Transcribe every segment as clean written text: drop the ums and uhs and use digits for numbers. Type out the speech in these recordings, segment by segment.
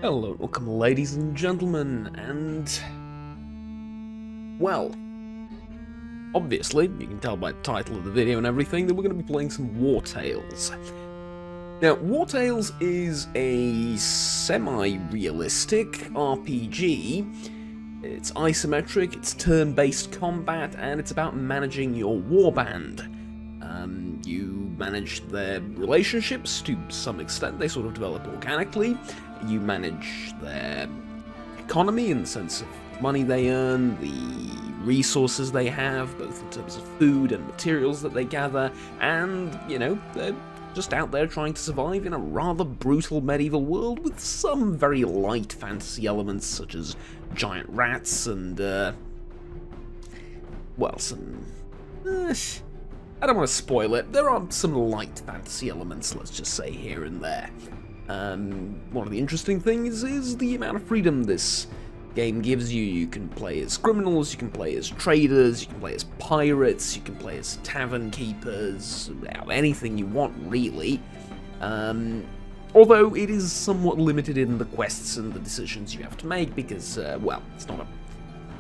Hello, welcome ladies and gentlemen, and, well, obviously, you can tell by the title of the video and everything that we're going to be playing some Wartales. Now, Wartales is a semi-realistic RPG. It's isometric, it's turn-based combat, and it's about managing your warband. You manage their relationships to some extent, they sort of develop organically. You manage their economy in the sense of money they earn, the resources they have, both in terms of food and materials that they gather, and, you know, they're just out there trying to survive in a rather brutal medieval world with some very light fantasy elements such as giant rats and, well, some... I don't want to spoil it. There are some light fantasy elements, let's just say, here and there. One of the interesting things is the amount of freedom this game gives you. You can play as criminals, you can play as traders, you can play as pirates, you can play as tavern keepers, anything you want, really. Although it is somewhat limited in the quests and the decisions you have to make because, well,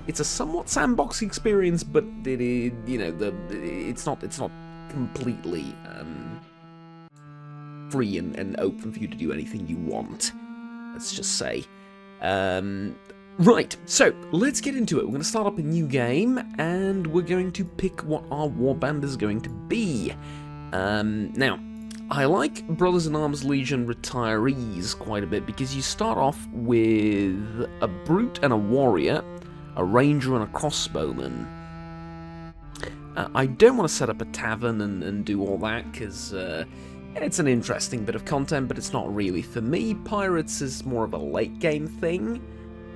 it's a somewhat sandbox experience, but it is, you know, it's not completely free and open for you to do anything you want, let's just say. Right, so let's get into it. We're going to start up a new game, and we're going to pick what our warband is going to be. Now, I like Brothers in Arms Legion retirees quite a bit because you start off with a brute and a warrior, a ranger and a crossbowman. I don't want to set up a tavern and do all that because it's an interesting bit of content, but it's not really for me. Pirates is more of a late game thing,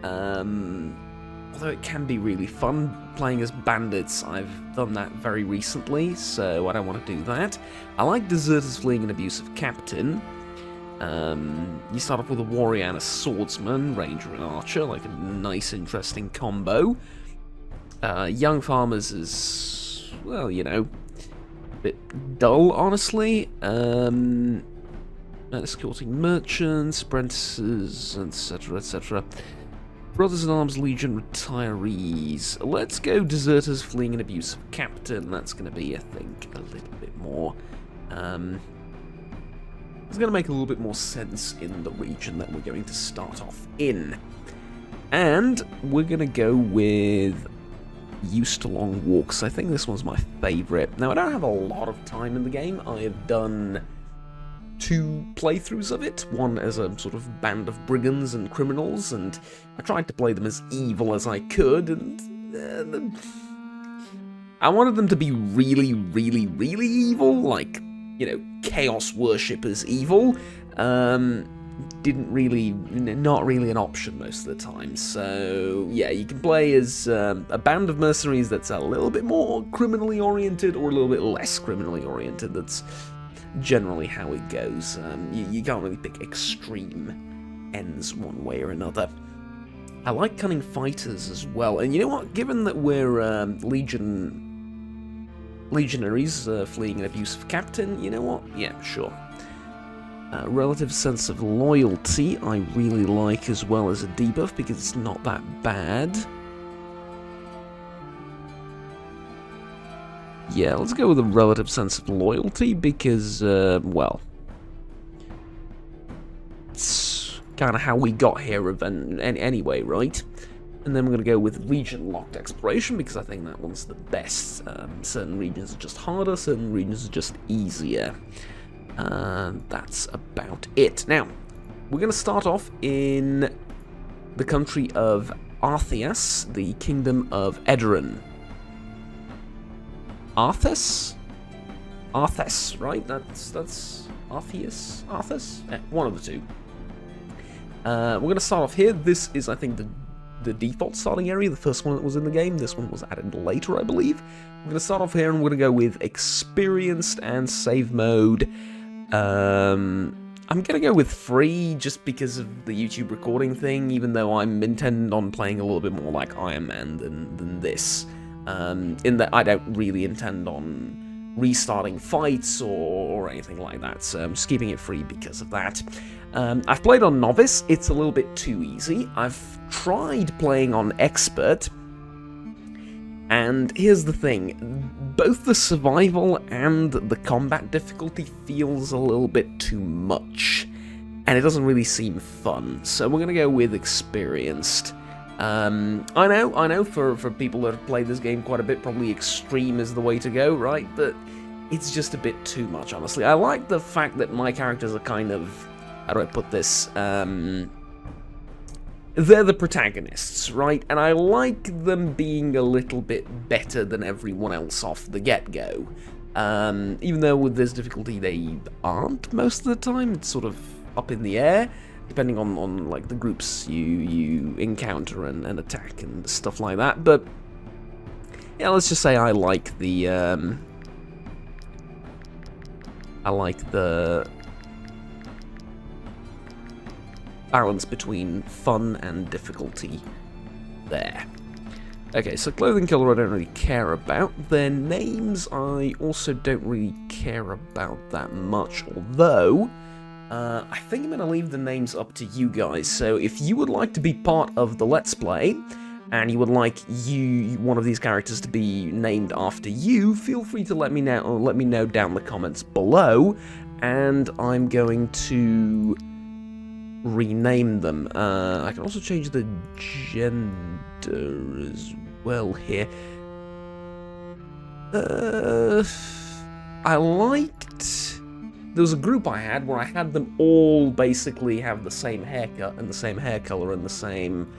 although it can be really fun playing as bandits. I've done that very recently, so I don't want to do that. I like deserters fleeing an abusive captain. You start off with a warrior and a swordsman, ranger and archer, like a nice, interesting combo. Young farmers is, well, you know, a bit dull, honestly. Escorting merchants, apprentices, etc., etc. Brothers in Arms Legion retirees. Let's go deserters fleeing an abusive captain. That's going to be, I think, a little bit more... It's going to make a little bit more sense in the region that we're going to start off in. And we're going to go with Used to Long Walks. I think this one's my favourite. Now, I don't have a lot of time in the game. I have done 2 playthroughs of it. One as a sort of band of brigands and criminals, and I tried to play them as evil as I could, and I wanted them to be really, really, really evil, like, you know, chaos worshippers evil. Not really an option most of the time. So yeah, you can play as a band of mercenaries that's a little bit more criminally oriented or a little bit less criminally oriented. That's generally how it goes. You can't really pick extreme ends one way or another. I like cunning fighters as well, and you know what? Given that we're legionaries fleeing an abusive captain, you know what? Yeah, sure. Relative sense of loyalty I really like as well as a debuff because it's not that bad. Yeah, let's go with a relative sense of loyalty because, well, it's kind of how we got here anyway, right? And then we're going to go with region-locked exploration because I think that one's the best. Certain regions are just harder, certain regions are just easier. That's about it. Now, we're going to start off in the country of Arthias, the kingdom of Edoran. Arthas? Arthas, right? That's Arthias? Arthas? One of the two. We're going to start off here. This is, I think, the default starting area, the first one that was in the game. This one was added later, I believe. We're going to start off here and we're going to go with experienced and save mode. I'm going to go with free just because of the YouTube recording thing, even though I'm intending on playing a little bit more like Iron Man than this. In that I don't really intend on restarting fights or anything like that, so I'm just keeping it free because of that. I've played on Novice, it's a little bit too easy. I've tried playing on Expert, and here's the thing, both the survival and the combat difficulty feels a little bit too much, and it doesn't really seem fun, so we're going to go with Experienced. I know for people that have played this game quite a bit, probably Extreme is the way to go, right? But it's just a bit too much, honestly. I like the fact that my characters are kind of, how do I put this, they're the protagonists, right? And I like them being a little bit better than everyone else off the get-go. Even though with this difficulty they aren't most of the time, it's sort of up in the air, depending on like the groups you encounter and attack and stuff like that. But yeah, let's just say I like the balance between fun and difficulty there. Okay, so clothing color I don't really care about. Their names I also don't really care about that much, although I think I'm going to leave the names up to you guys. So if you would like to be part of the Let's Play, and you would like one of these characters to be named after you, feel free to let me know down in the comments below, and I'm going to rename them. I can also change the gender as well here. I liked... There was a group I had where I had them all basically have the same haircut and the same hair color and the same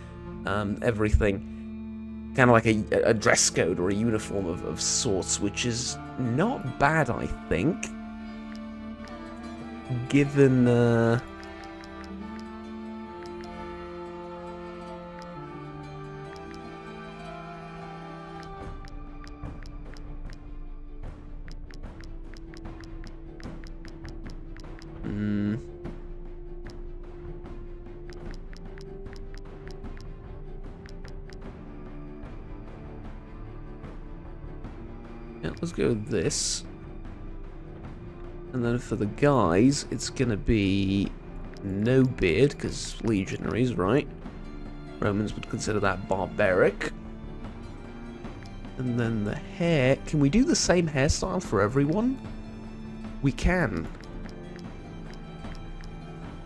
everything. Kind of like a dress code or a uniform of sorts, which is not bad, I think. Given... Yeah, let's go with this. And then for the guys, it's gonna be no beard, because legionaries, right? Romans would consider that barbaric. And then the hair, can we do the same hairstyle for everyone? We can.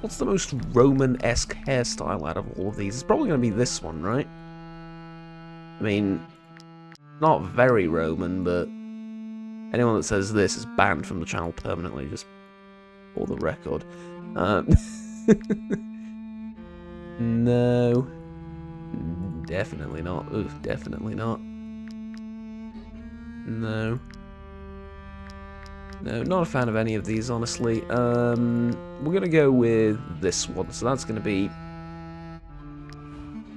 What's the most Roman-esque hairstyle out of all of these? It's probably going to be this one, right? I mean, not very Roman, but anyone that says this is banned from the channel permanently, just for the record. No. Definitely not. Oof, definitely not. No. No, not a fan of any of these, honestly. We're gonna go with this one. So that's gonna be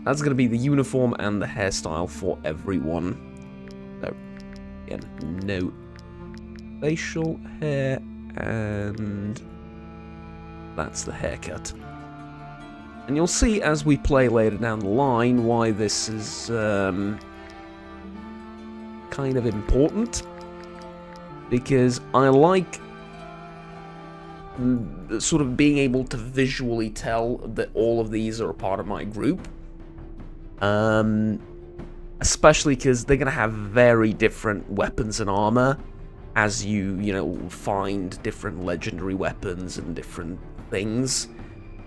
the uniform and the hairstyle for everyone. So, again, no facial hair, and that's the haircut. And you'll see as we play later down the line why this is kind of important. Because I like sort of being able to visually tell that all of these are a part of my group. Especially because they're going to have very different weapons and armor as you know, find different legendary weapons and different things.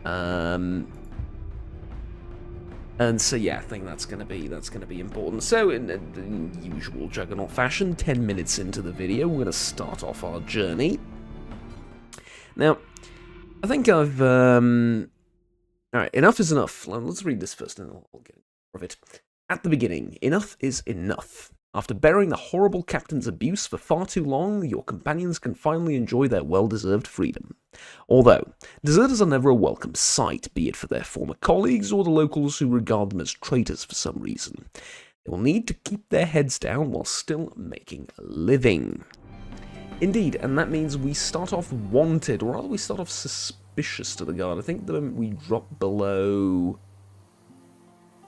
And so yeah, I think that's gonna be important. So in the usual Juggernaut fashion, 10 minutes into the video, we're gonna start off our journey. Now, I think I've alright, enough is enough. Let's read this first and I'll get more of it. At the beginning, enough is enough. After bearing the horrible captain's abuse for far too long, your companions can finally enjoy their well-deserved freedom. Although, deserters are never a welcome sight, be it for their former colleagues or the locals who regard them as traitors for some reason. They will need to keep their heads down while still making a living. Indeed, and that means we start off wanted, or rather we start off suspicious to the guard. I think the moment we drop below...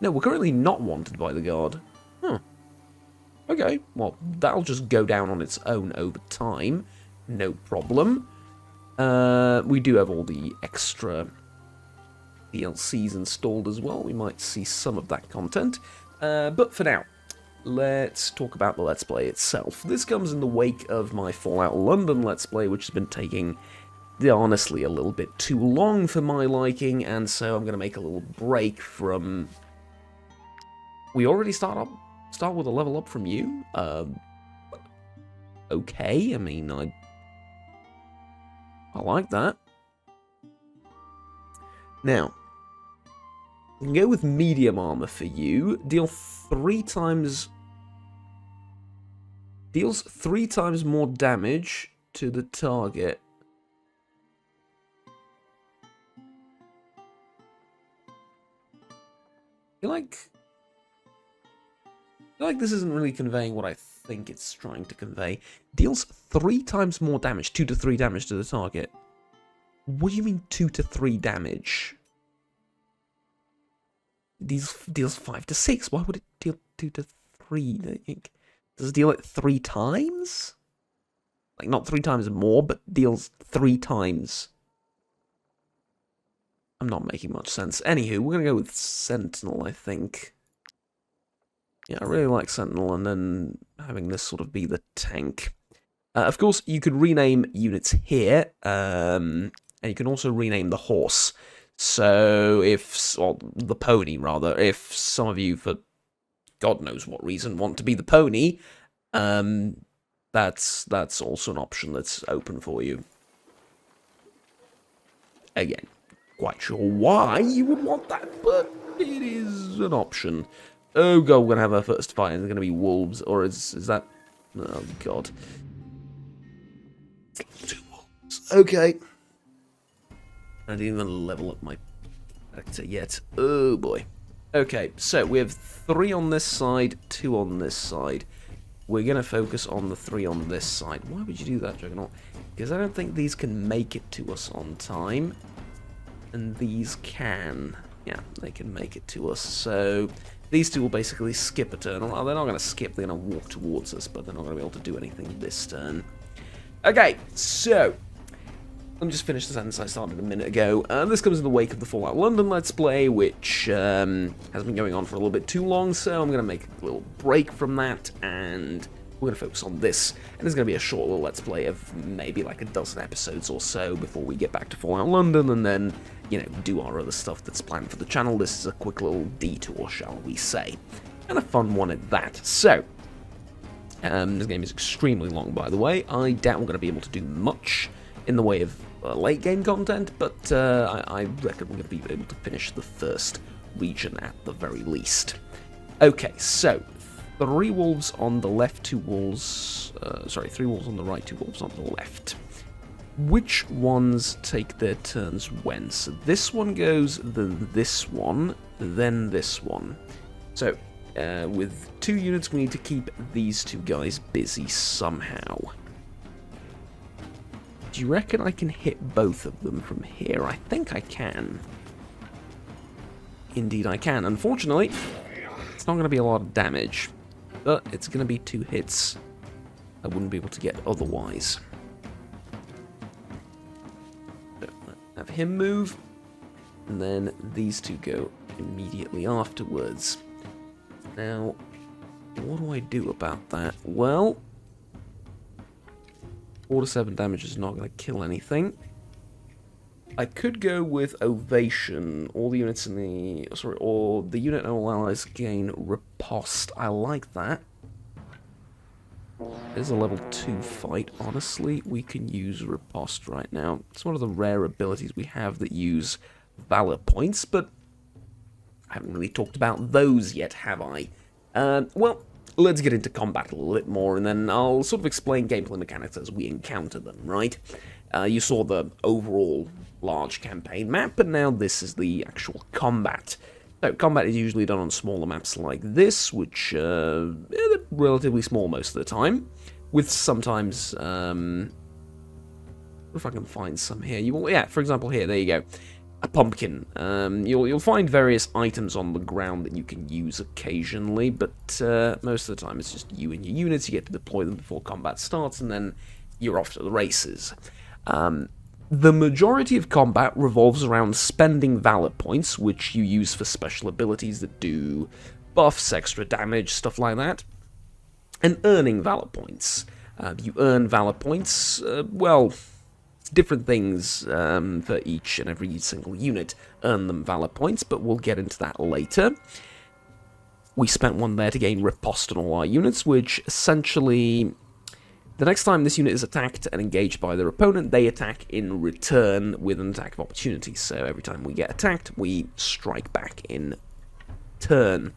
No, we're currently not wanted by the guard. Huh. Okay, well, that'll just go down on its own over time. No problem. We do have all the extra DLCs installed as well. We might see some of that content. But for now, let's talk about the Let's Play itself. This comes in the wake of my Fallout London Let's Play, which has been taking, honestly, a little bit too long for my liking, and so I'm going to make a little break from... We already start with a level up from you? Okay, I mean, I like that. Now, we can go with medium armor for you. Deals 3 times more damage to the target. I feel like this isn't really conveying what I think it's trying to convey. Deals 3 times more damage, 2 to 3 damage to the target. What do you mean 2 to 3 damage? Deals 5 to 6. Why would it deal 2 to 3? Does it deal it 3 times? Like, not 3 times more, but deals 3 times. I'm not making much sense. Anywho, we're going to go with Sentinel, I think. Yeah, I really like Sentinel, and then having this sort of be the tank. Of course, you could rename units here, and you can also rename the horse. So or the pony, rather. If some of you, for God knows what reason, want to be the pony, that's also an option that's open for you. Again, quite sure why you would want that, but it is an option. Oh god, we're gonna have our first fight, and it's gonna be wolves, or is that... Oh god. 2 wolves. Okay. I didn't even level up my character yet. Oh boy. Okay, so we have 3 on this side, 2 on this side. We're gonna focus on the 3 on this side. Why would you do that, Juggernaut? Because I don't think these can make it to us on time. And these can. Yeah, they can make it to us, so... These 2 will basically skip a turn. Well, they're not going to skip, they're going to walk towards us, but they're not going to be able to do anything this turn. Okay, so... Let me just finish the sentence I started a minute ago. This comes in the wake of the Fallout London Let's Play, which has been going on for a little bit too long, so I'm going to make a little break from that, and we're going to focus on this. And it's going to be a short little Let's Play of maybe like a dozen episodes or so before we get back to Fallout London, and then... you know, do our other stuff that's planned for the channel. This is a quick little detour, shall we say. And a fun one at that. So, this game is extremely long, by the way. I doubt we're going to be able to do much in the way of late game content, but I reckon we're going to be able to finish the first region at the very least. Okay, so, 3 wolves on the left, 2 wolves... 3 wolves on the right, 2 wolves on the left. Which ones take their turns when? So this one goes, then this one, then this one. So, with 2 units, we need to keep these 2 guys busy somehow. Do you reckon I can hit both of them from here? I think I can. Indeed I can. Unfortunately, it's not going to be a lot of damage, but it's going to be 2 hits I wouldn't be able to get otherwise. Have him move, and then these 2 go immediately afterwards. Now, what do I do about that? Well, 4 to 7 damage is not going to kill anything. I could go with Ovation. All the units in the... Sorry, or the unit and all allies gain Riposte. I like that. There's a level 2 fight. Honestly, we can use Riposte right now. It's one of the rare abilities we have that use Valor points, but I haven't really talked about those yet, have I? Well, let's get into combat a little bit more, and then I'll sort of explain gameplay mechanics as we encounter them, right? You saw the overall large campaign map, but now this is the actual combat. So, combat is usually done on smaller maps like this, which are relatively small most of the time, with sometimes, if I can find some here, yeah, for example here, there you go. a pumpkin. You'll find various items on the ground that you can use occasionally, but most of the time it's just you and your units. You get to deploy them before combat starts, and then you're off to the races. The majority of combat revolves around spending valor points, which you use for special abilities that do buffs, extra damage, stuff like that, and earning valor points. You earn valor points, well, different things for each and every single unit earn them valor points, but we'll get into that later. We spent one there to gain riposte on all our units, which essentially, the next time this unit is attacked and engaged by their opponent, they attack in return with an attack of opportunity. So every time we get attacked, we strike back in turn.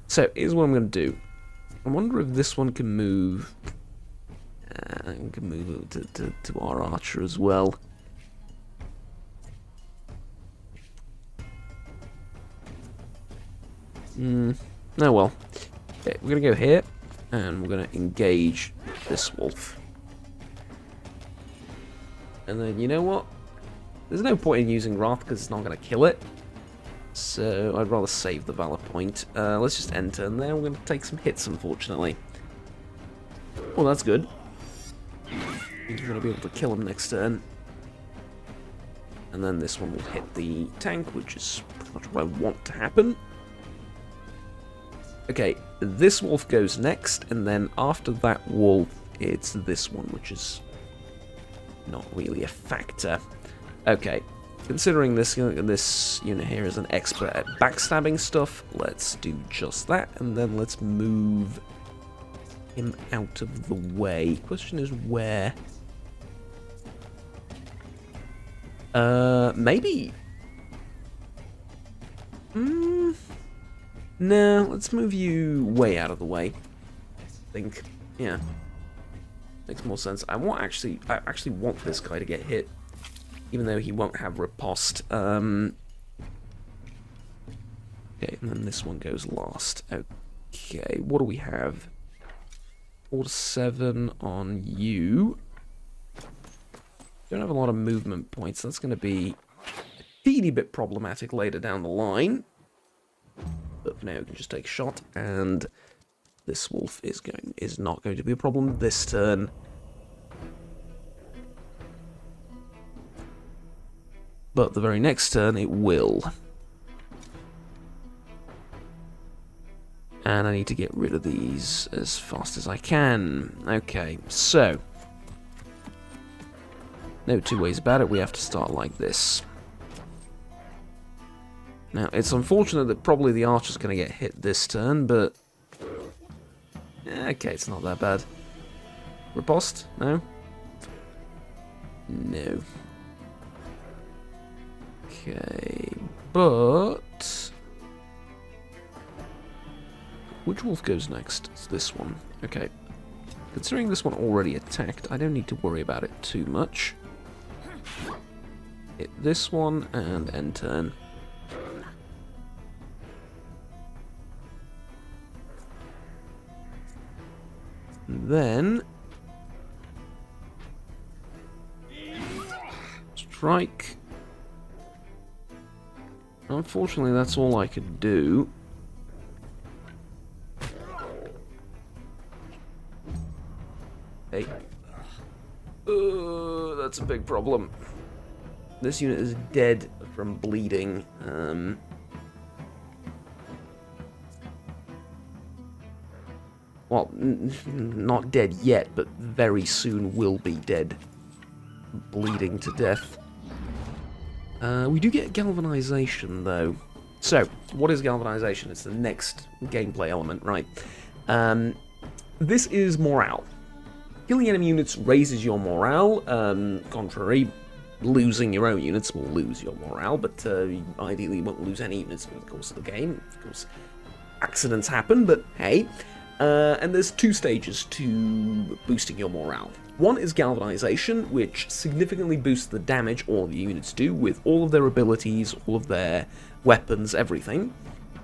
So here's what I'm going to do. I wonder if this one can move. We can move it to our archer as well. Oh well. Okay, we're going to go here, and we're going to engage this wolf. And then, you know what? There's no point in using Wrath, because it's not going to kill it. So I'd rather save the Valor point. Let's just end turn there. We're going to take some hits, unfortunately. Well, that's good. You're going to be able to kill him next turn. And then this one will hit the tank, which is pretty much what I want to happen. Okay, this wolf goes next, and then after that wolf, it's this one, which is not really a factor. Okay, considering this unit here is an expert at backstabbing stuff, let's do just that, and then let's move him out of the way. Question is where? Maybe? No, let's move you way out of the way. I think, yeah. Makes more sense. I actually want this guy to get hit, even though he won't have riposte. Okay, and then this one goes last. Okay, what do we have? 4 to 7 on you. Don't have a lot of movement points. That's going to be a teeny bit problematic later down the line. But for now, we can just take a shot, and this wolf is not going to be a problem this turn. But the very next turn, it will. And I need to get rid of these as fast as I can. Okay, so no two ways about it, we have to start like this. Now, it's unfortunate that probably the archer's going to get hit this turn, but okay, it's not that bad. Riposte? No? No. Okay, but which wolf goes next? It's this one. Okay. Considering this one already attacked, I don't need to worry about it too much. Hit this one and end turn. Then strike. Unfortunately, that's all I could do. Hey. That's a big problem. This unit is dead from bleeding. Well, not dead yet, but very soon will be dead. Bleeding to death. We do get galvanization, though. So, what is galvanization? It's the next gameplay element, right? This is morale. Killing enemy units raises your morale. Contrary, losing your own units will lose your morale, but ideally you won't lose any units over the course of the game. Of course, accidents happen, but hey. And there's 2 stages to boosting your morale. One is galvanization, which significantly boosts the damage all of your units do with all of their abilities, all of their weapons, everything.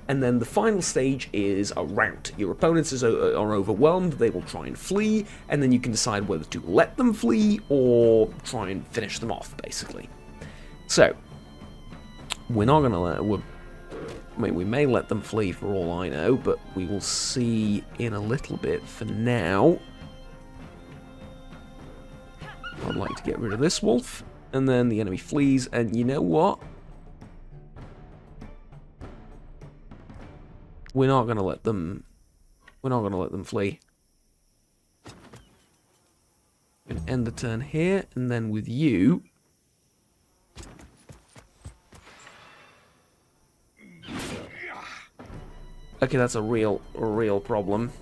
And then the final stage is a rout. Your opponents are overwhelmed, they will try and flee, and then you can decide whether to let them flee or try and finish them off, basically. So, We're not going to let... I mean, we may let them flee for all I know, but we will see in a little bit. For now, I'd like to get rid of this wolf, and then the enemy flees, and you know what? We're not going to let them... We're not going to let them flee. We're going to end the turn here, and then with you... Okay, that's a real problem.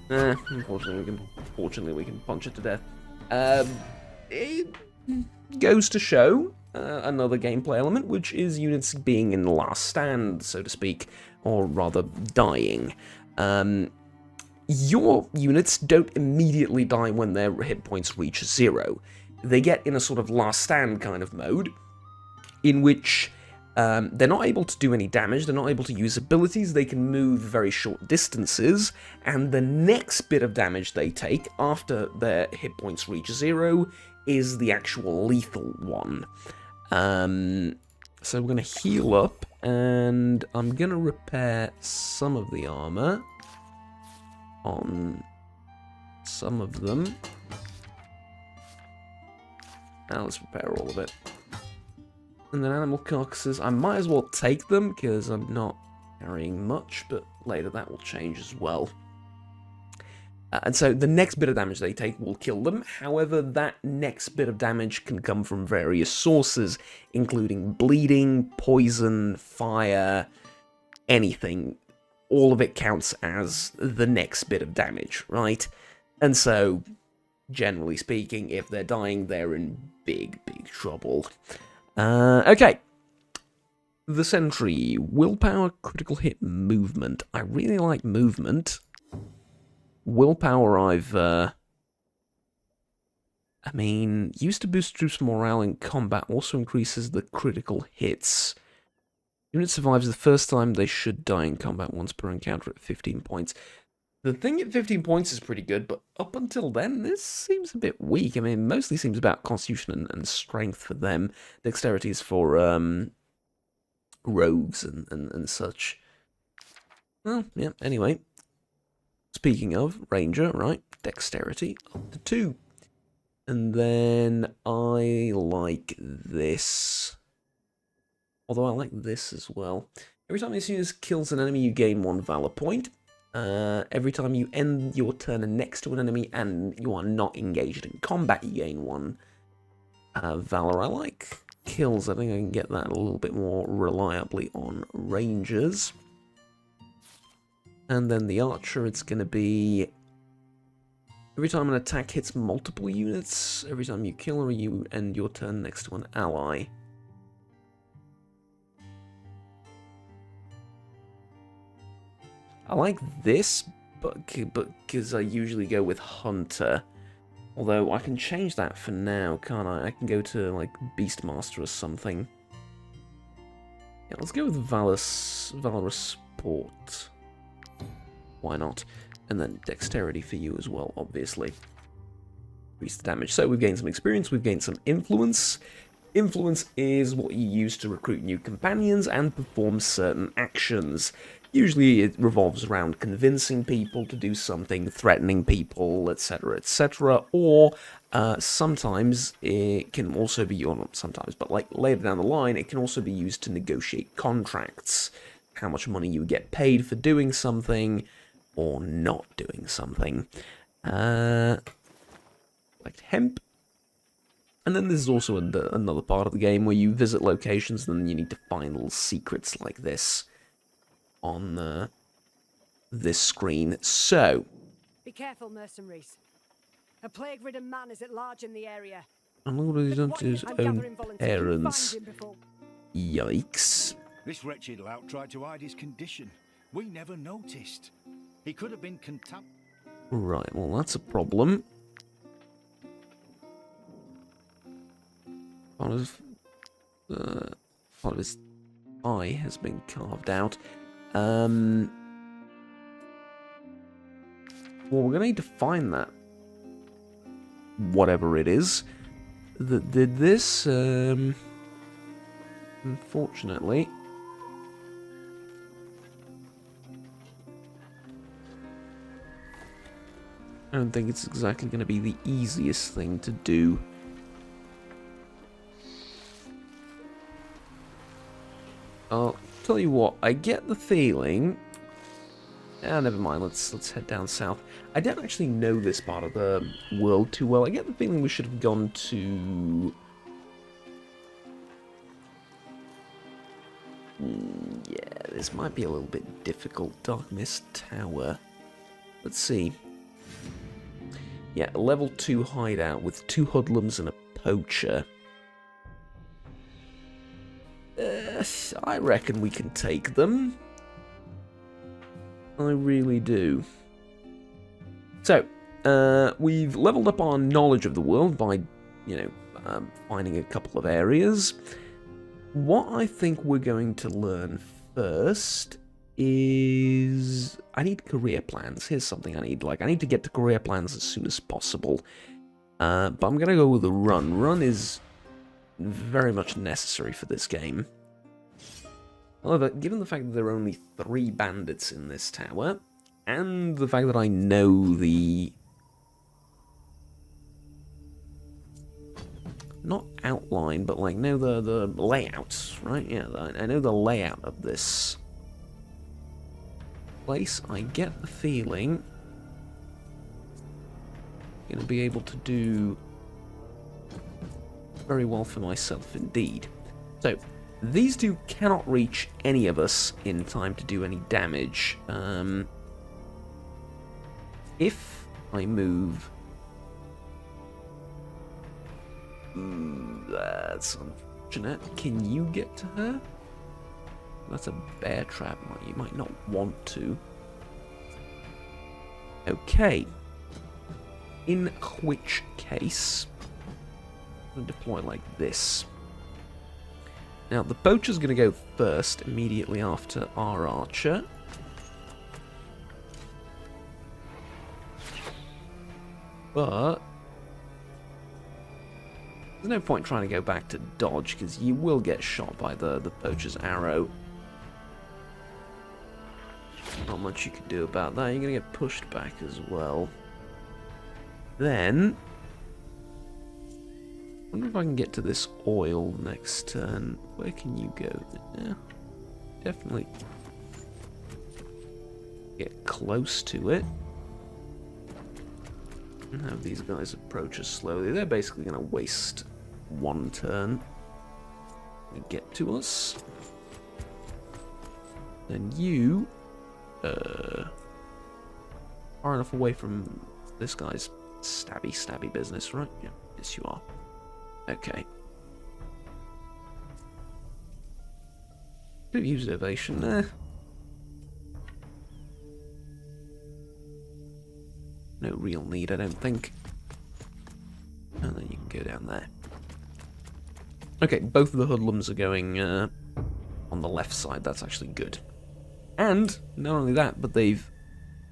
Unfortunately we can punch it to death. It goes to show another gameplay element, which is units being in the last stand, so to speak, or rather dying. Your units don't immediately die when their hit points reach 0. They get in a sort of last stand kind of mode, in which they're not able to do any damage, they're not able to use abilities, they can move very short distances, and the next bit of damage they take after their hit points reach 0 is the actual lethal one. So we're going to heal up, and I'm going to repair some of the armor on some of them. Now let's repair all of it. And then animal carcasses, I might as well take them because I'm not carrying much, but later that will change as well. And so the next bit of damage they take will kill them. However, that next bit of damage can come from various sources, including bleeding, poison, fire, anything. All of it counts as the next bit of damage, right? And so, generally speaking, if they're dying, they're in big, big trouble. Okay. The sentry. Willpower, critical hit, movement. I really like movement. Willpower, I mean, used to boost troops' morale in combat, also increases the critical hits. Unit survives the first time they should die in combat once per encounter at 15 points. The thing at 15 points is pretty good, but up until then, this seems a bit weak. I mean, it mostly seems about constitution and strength for them. Dexterity is for rogues and such. Well, yeah, anyway. Speaking of, ranger, right, dexterity up to 2. And then I like this. Although I like this as well. Every time this unit kills an enemy, you gain 1 valor point. Every time you end your turn next to an enemy and you are not engaged in combat, you gain 1 valor. I like kills. I think I can get that a little bit more reliably on rangers. And then the archer, it's going to be every time an attack hits multiple units, every time you kill or you end your turn next to an ally. I like this, but because I usually go with Hunter. Although I can change that for now, can't I? I can go to, like, Beastmaster or something. Yeah, let's go with Valorous Sport. Why not? And then Dexterity for you as well, obviously. Increase the damage. So we've gained some experience, we've gained some influence. Influence is what you use to recruit new companions and perform certain actions. Usually it revolves around convincing people to do something, threatening people, etc., etc., or sometimes it can also be, or not sometimes, but like later down the line, it can also be used to negotiate contracts. How much money you get paid for doing something, or not doing something. Like hemp. And then there's also another part of the game where you visit locations and then you need to find little secrets like this on this screen. So, be careful, mercenaries. A plague-ridden man is at large in the area. And look what he's done to his own parents. Yikes. This wretched lout tried to hide his condition. We never noticed. He could have been contaminated. Right, well that's a problem. Part of his eye has been carved out. Well, we're going to need to find that. Whatever it is. that did this. Unfortunately. I don't think it's exactly going to be the easiest thing to do. I'll tell you what, I get the feeling... Ah, never mind, let's head down south. I don't actually know this part of the world too well. I get the feeling we should have gone to... yeah, this might be a little bit difficult. Dark Mist Tower. Let's see. Yeah, level 2 hideout with 2 hoodlums and a poacher. I reckon we can take them. I really do. So, we've leveled up our knowledge of the world by, finding a couple of areas. What I think we're going to learn first is... I need career plans. Here's something I need. I need to get to career plans as soon as possible. But I'm going to go with a run. Run is very much necessary for this game. However, given the fact that there are only 3 bandits in this tower, and the fact that I know the... not outline, but know the layout, right? Yeah, I know the layout of this place. I get the feeling I'm going to be able to do very well for myself indeed. So, these two cannot reach any of us in time to do any damage. If I move... that's unfortunate. Can you get to her? That's a bear trap. You might not want to. Okay. In which case, I'm going to deploy like this. Now, the poacher's going to go first, immediately after our archer. But there's no point trying to go back to dodge, because you will get shot by the poacher's arrow. Not much you can do about that. You're going to get pushed back as well. Then... I wonder if I can get to this oil next turn. Where can you go? Yeah, definitely get close to it. And have these guys approach us slowly. They're basically going to waste 1 turn to get to us. Then you are enough away from this guy's stabby business, right? Yeah, yes you are. Okay. Could have used ovation there. No real need, I don't think. And then you can go down there. Okay, both of the hoodlums are going on the left side. That's actually good. And not only that, but they've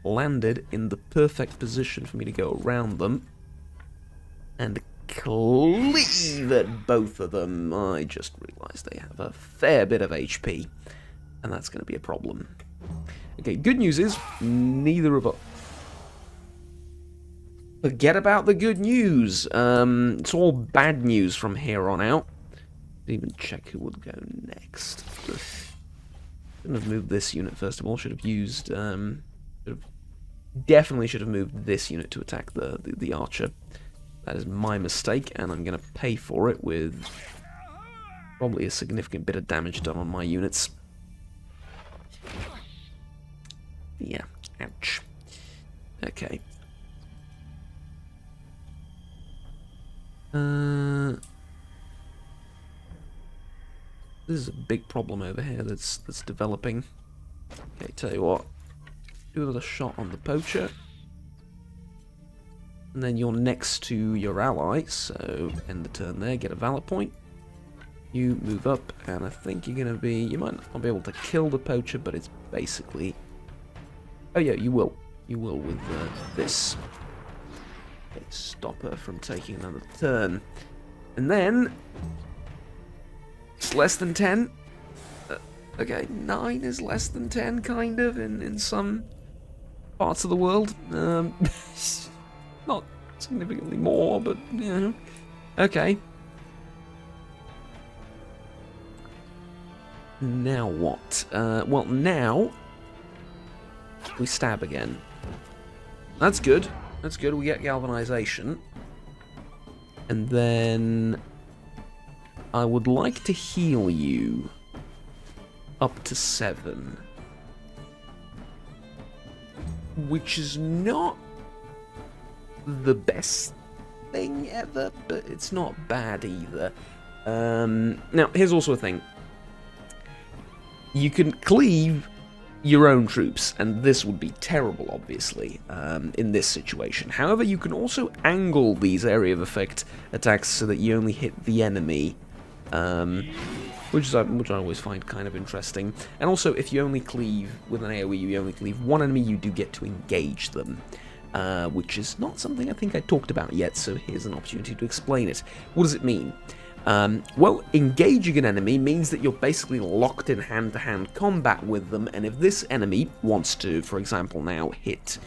landed in the perfect position for me to go around them and cleave at both of them. I just realised they have a fair bit of HP, and that's going to be a problem. Okay, good news is neither of us... Forget about the good news. It's all bad news from here on out. Didn't even check who would go next. Shouldn't have moved this unit first of all. Should have used... definitely should have moved this unit to attack the archer. That is my mistake, and I'm going to pay for it with probably a significant bit of damage done on my units. Yeah, ouch. Okay. This is a big problem over here that's developing. Okay, tell you what. Do another shot on the poacher. And then you're next to your ally, so end the turn there, get a valor point. You move up, and I think you're going to be... You might not be able to kill the poacher, but it's basically... Oh yeah, you will. You will with this. Okay, stop her from taking another turn. And then it's less than 10. Okay, 9 is less than 10, kind of, in some parts of the world. Not significantly more, but, you know. Okay. Now what? Well, now we stab again. That's good. That's good. We get galvanization. And then I would like to heal you up to 7. Which is not the best thing ever, but it's not bad either. Now, here's also a thing. You can cleave your own troops, and this would be terrible, obviously, in this situation. However, you can also angle these area of effect attacks so that you only hit the enemy, which I always find kind of interesting. And also, if you only cleave with an AoE, you only cleave one enemy, you do get to engage them, which is not something I think I talked about yet, so here's an opportunity to explain it. What does it mean? Well, engaging an enemy means that you're basically locked in hand-to-hand combat with them, and if this enemy wants to, for example, now hit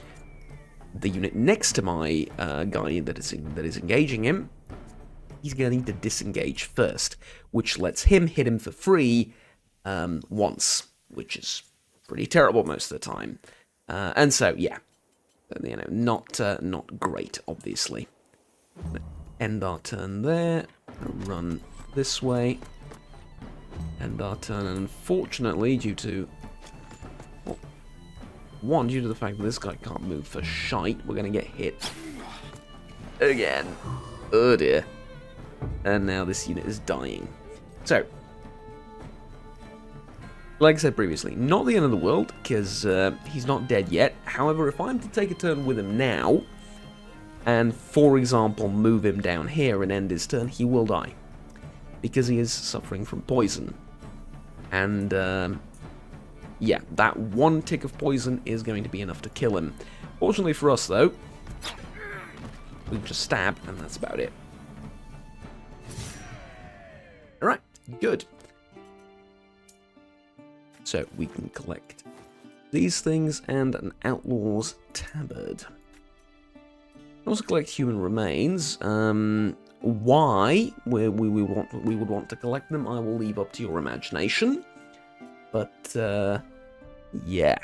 the unit next to my guy that is engaging him, he's going to need to disengage first, which lets him hit him for free once, which is pretty terrible most of the time. And so, yeah, you know, not great, obviously. End our turn there. Run this way. End our turn, and unfortunately, due to the fact that this guy can't move for shite, we're gonna get hit again. Oh dear. And now this unit is dying. So, like I said previously, not the end of the world, because he's not dead yet. However, if I'm to take a turn with him now, and, for example, move him down here and end his turn, he will die. Because he is suffering from poison. And, yeah, that one tick of poison is going to be enough to kill him. Fortunately for us, though, we can just stab, and that's about it. Alright, good. So, we can collect these things and an Outlaw's Tabard. Also collect human remains. Why we would want to collect them, I will leave up to your imagination. But yeah.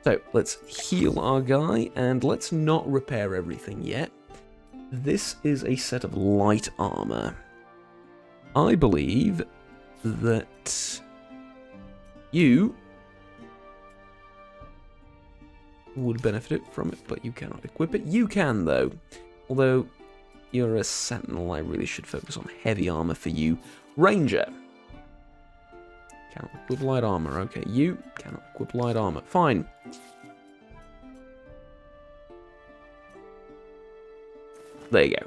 So let's heal our guy, and let's not repair everything yet. This is a set of light armor. I believe that you would benefit from it, but you cannot equip it. You can, though. Although, you're a sentinel, I really should focus on heavy armor for you. Ranger. Cannot equip light armor. Okay, you cannot equip light armor. Fine. There you go.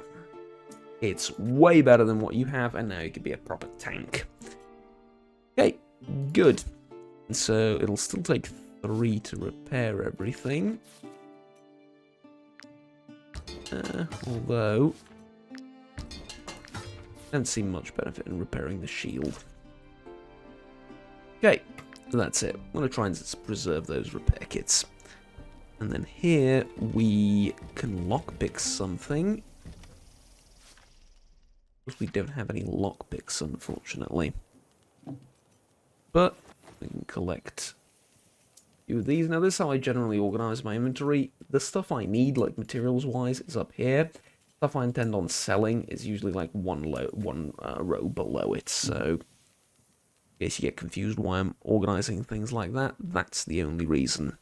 It's way better than what you have, and now you can be a proper tank. Okay, good. And so, it'll still take 3 to repair everything. Although, I don't see much benefit in repairing the shield. Okay, that's it. I'm going to try and preserve those repair kits. And then here, we can lockpick something. We don't have any lockpicks, unfortunately. But, we can collect of these. Now, this is how I generally organize my inventory. The stuff I need, like materials-wise, is up here. Stuff I intend on selling is usually like one row below it. So, in case you get confused why I'm organizing things like that, that's the only reason.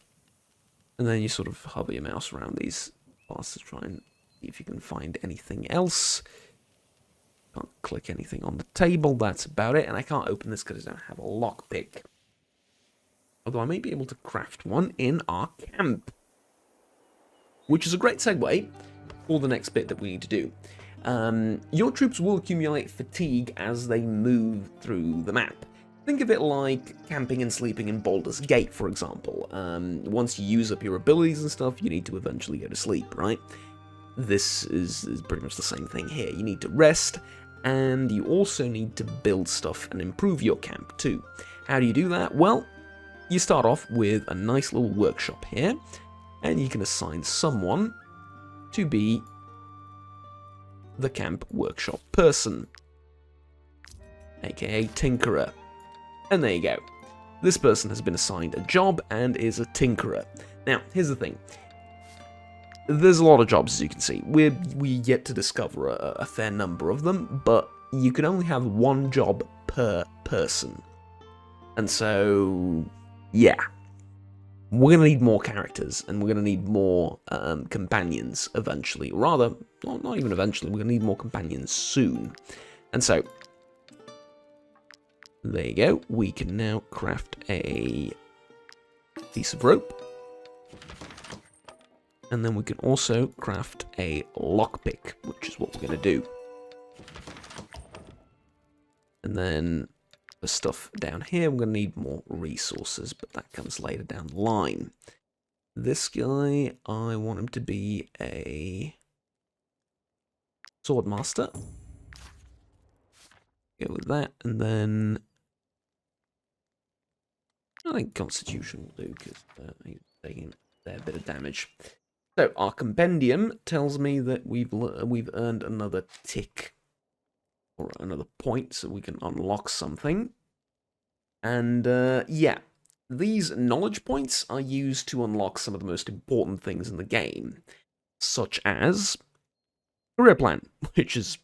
And then you sort of hover your mouse around these bars to try and see if you can find anything else. Can't click anything on the table. That's about it. And I can't open this because I don't have a lockpick. Although I may be able to craft one in our camp. Which is a great segue for the next bit that we need to do. Your troops will accumulate fatigue as they move through the map. Think of it like camping and sleeping in Baldur's Gate, for example. Once you use up your abilities and stuff, you need to eventually go to sleep, right? This is pretty much the same thing here. You need to rest, and you also need to build stuff and improve your camp too. How do you do that? Well, you start off with a nice little workshop here, and you can assign someone to be the camp workshop person, aka Tinkerer. And there you go. This person has been assigned a job and is a Tinkerer. Now, here's the thing. There's a lot of jobs, as you can see. We yet to discover a fair number of them, but you can only have one job per person. And so, yeah. We're going to need more characters, and we're going to need more companions eventually. Rather, well, not even eventually, we're going to need more companions soon. And so, there you go. We can now craft a piece of rope. And then we can also craft a lockpick, which is what we're going to do. And then the stuff down here, we're going to need more resources, but that comes later down the line. This guy, I want him to be a swordmaster. Go with that, and then I think Constitution will do, because he's taking a fair bit of damage. So, our compendium tells me that we've earned another tick, or another point, so we can unlock something. And, yeah, these knowledge points are used to unlock some of the most important things in the game, such as career plan, which is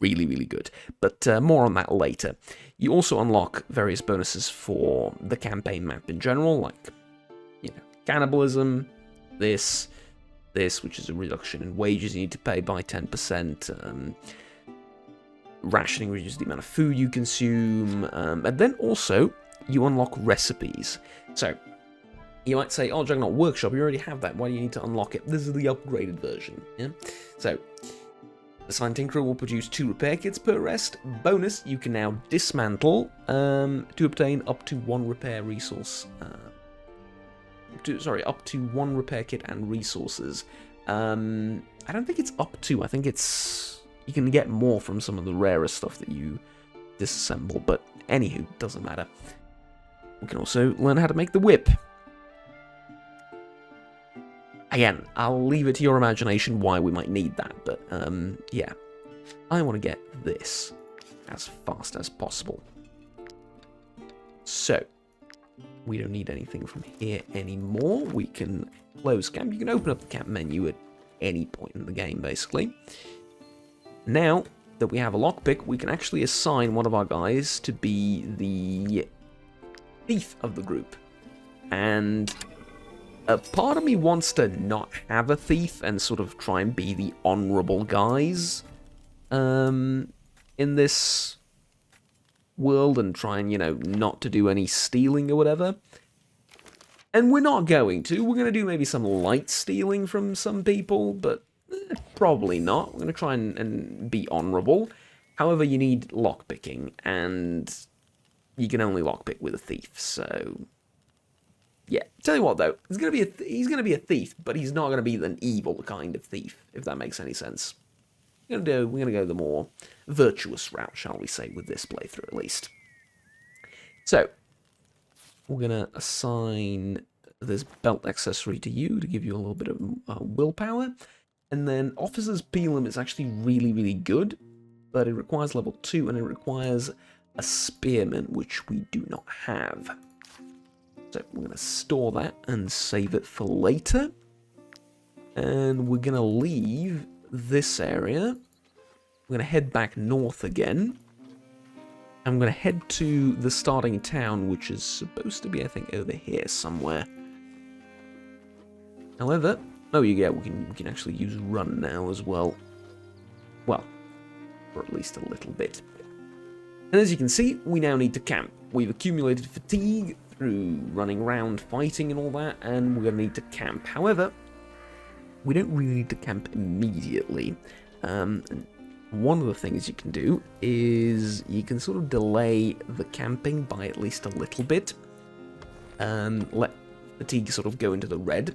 really, really good. But more on that later. You also unlock various bonuses for the campaign map in general, like, you know, cannibalism, this, which is a reduction in wages you need to pay by 10%, rationing reduces the amount of food you consume, and then also you unlock recipes. So, you might say, oh, Juggernaut Workshop, you already have that, why do you need to unlock it? This is the upgraded version, yeah? So, Assigned Tinkerer will produce 2 repair kits per rest. Bonus, you can now dismantle to obtain up to 1 repair resource. Up to 1 repair kit and resources. I don't think it's up to. I think it's... You can get more from some of the rarer stuff that you disassemble. But anywho, doesn't matter. We can also learn how to make the whip. Again, I'll leave it to your imagination why we might need that, but, yeah. I want to get this as fast as possible. So, we don't need anything from here anymore. We can close camp. You can open up the camp menu at any point in the game, basically. Now that we have a lockpick, we can actually assign one of our guys to be the thief of the group. And a part of me wants to not have a thief and sort of try and be the honourable guys in this world and try and, you know, not to do any stealing or whatever. And we're not going to. We're going to do maybe some light stealing from some people, but probably not. We're going to try and be honourable. However, you need lockpicking, and you can only lockpick with a thief, so... Yeah, tell you what though, he's gonna be a thief, but he's not gonna be an evil kind of thief, if that makes any sense. We're gonna go the more virtuous route, shall we say, with this playthrough at least. So, we're gonna assign this belt accessory to you to give you a little bit of willpower, and then Officer's Pelum is actually really, really good, but it requires level 2, and it requires a spearman, which we do not have. So we're going to store that and save it for later. And we're going to leave this area. We're going to head back north again. And I'm going to head to the starting town, which is supposed to be, I think, over here somewhere. However, oh yeah, we can actually use run now as well. Well, for at least a little bit. And as you can see, we now need to camp. We've accumulated fatigue through running around, fighting and all that, and we're going to need to camp. However, we don't really need to camp immediately. One of the things you can do is you can sort of delay the camping by at least a little bit. Let fatigue sort of go into the red.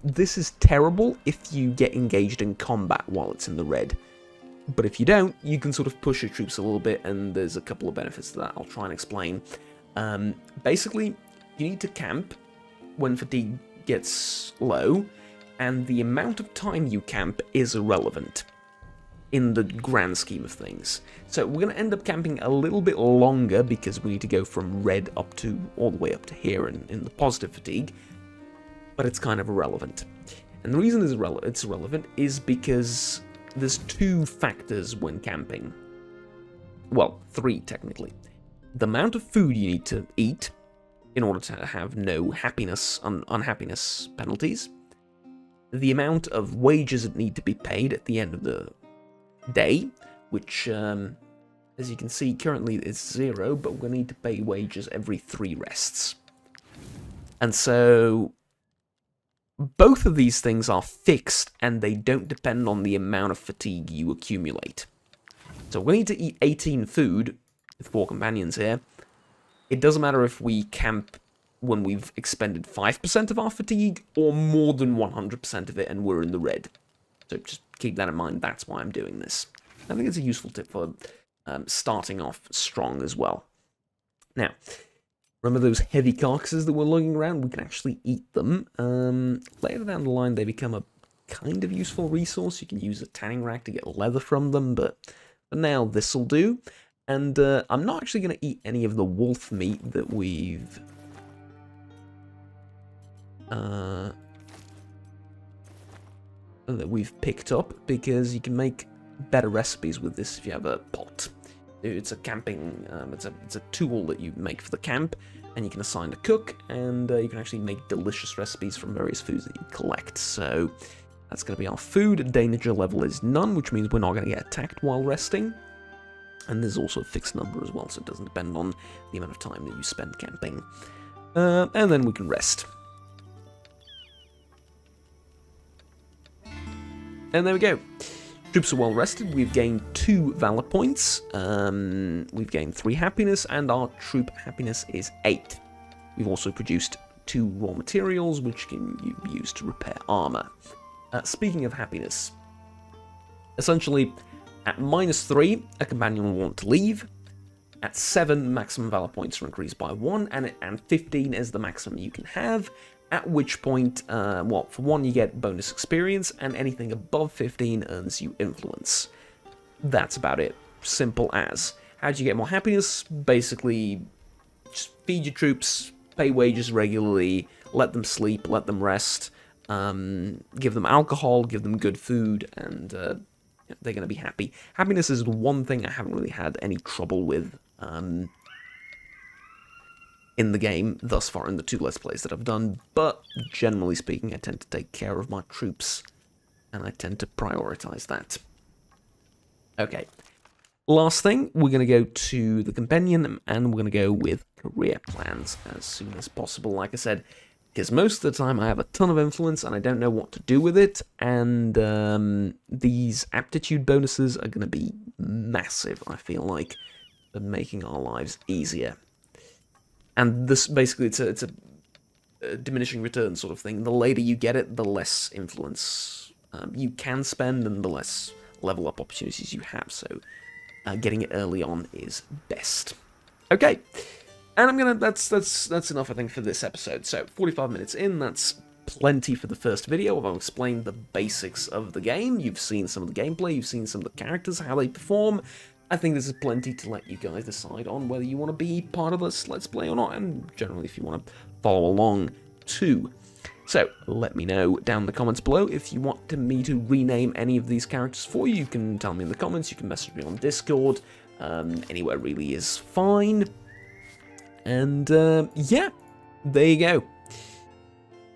This is terrible if you get engaged in combat while it's in the red. But if you don't, you can sort of push your troops a little bit, and there's a couple of benefits to that I'll try and explain. Basically, you need to camp when fatigue gets low, and the amount of time you camp is irrelevant in the grand scheme of things. So we're going to end up camping a little bit longer because we need to go from red up to all the way up to here in the positive fatigue, but it's kind of irrelevant. And the reason it's irrelevant is because there's two factors when camping. Well, three technically. The amount of food you need to eat in order to have no unhappiness penalties. The amount of wages that need to be paid at the end of the day, which, as you can see, currently is 0, but we're going to need to pay wages every 3 rests. And so both of these things are fixed, and they don't depend on the amount of fatigue you accumulate. So we need to eat 18 food with 4 companions here. It doesn't matter if we camp when we've expended 5% of our fatigue, or more than 100% of it, and we're in the red. So just keep that in mind, that's why I'm doing this. I think it's a useful tip for starting off strong as well. Now, remember those heavy carcasses that were lugging around? We can actually eat them. Later down the line, they become a kind of useful resource. You can use a tanning rack to get leather from them, but for now, this'll do. And I'm not actually going to eat any of the wolf meat that we've picked up, because you can make better recipes with this if you have a pot. It's a camping, it's a tool that you make for the camp, and you can assign a cook, and you can actually make delicious recipes from various foods that you collect. So that's going to be our food. Danger level is none, which means we're not going to get attacked while resting. And there's also a fixed number as well, so it doesn't depend on the amount of time that you spend camping. And then we can rest. And there we go. Troops are well rested. We've gained 2 valor points. We've gained 3 happiness, and our troop happiness is 8. We've also produced 2 raw materials, which can be used to repair armor. Speaking of happiness, essentially, at -3, a companion will want to leave. At 7, maximum valor points are increased by 1, and 15 is the maximum you can have. At which point, for 1 you get bonus experience, and anything above 15 earns you influence. That's about it. Simple as. How do you get more happiness? Basically, just feed your troops, pay wages regularly, let them sleep, let them rest, give them alcohol, give them good food, and they're going to be happy. Happiness is the one thing I haven't really had any trouble with in the game thus far in the 2 Let's Plays that I've done, but generally speaking, I tend to take care of my troops, and I tend to prioritize that. Okay, last thing, we're going to go to the companion, and we're going to go with career plans as soon as possible, like I said, because most of the time I have a ton of influence, and I don't know what to do with it, and these aptitude bonuses are going to be massive, I feel like, for making our lives easier. And this, basically, it's a diminishing return sort of thing. The later you get it, the less influence you can spend, and the less level up opportunities you have. So getting it early on is best. Okay, and that's enough, I think, for this episode. So 45 minutes in, that's plenty for the first video. I've explained the basics of the game. You've seen some of the gameplay. You've seen some of the characters, how they perform. I think this is plenty to let you guys decide on whether you want to be part of this Let's Play or not, and generally if you want to follow along too. So, let me know down in the comments below if you want me to rename any of these characters for you. You can tell me in the comments, you can message me on Discord, anywhere really is fine. And, yeah, there you go.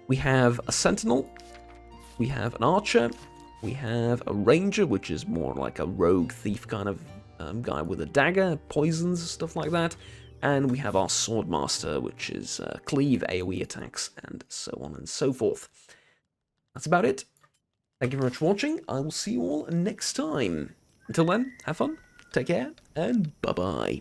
We have a Sentinel, we have an Archer, we have a Ranger, which is more like a rogue thief kind of guy with a dagger, poisons, stuff like that, and we have our Swordmaster, which is cleave, AoE attacks, and so on and so forth. That's about it. Thank you very much for watching. I will see you all next time. Until then, have fun, take care, and bye-bye.